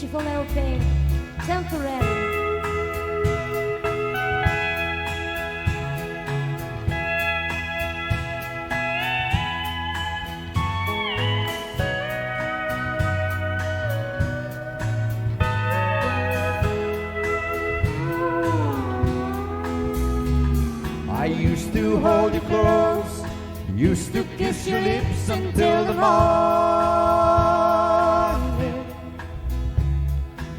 beautiful aeroplane, temporary. I used to hold you close, used to kiss your lips until the morning.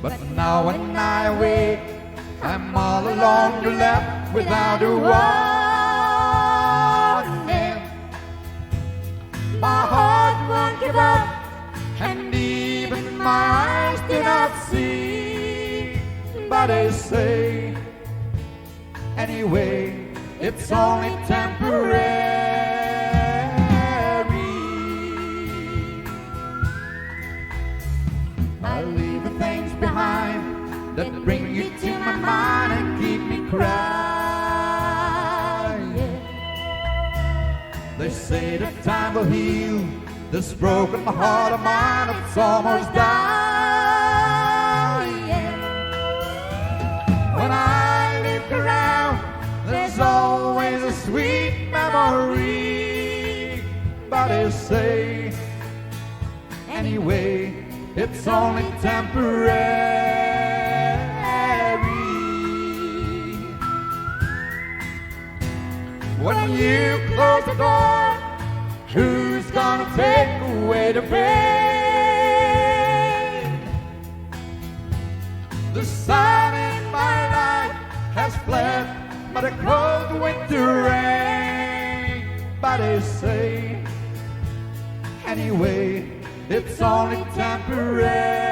But now when I wake, I'm all alone, you're left without a warning. My heart won't give up, and even my eyes do not see. But they say, anyway, it's only temporary. I leave the things behind that bring you to my mind and keep me crying. They say that time will heal this broken heart of mine that's almost dying. When I look around, there's always a sweet memory. But they say, anyway, it's only temporary. When you close the door, who's gonna take away the pain? The sun in my life has fled, but a cold winter rain. But they say, anyway, it's only temporary.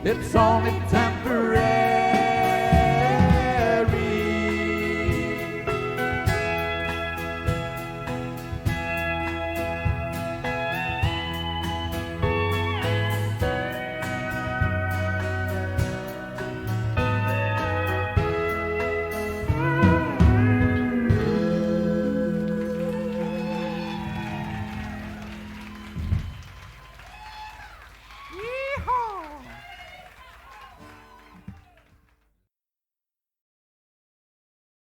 It's only time.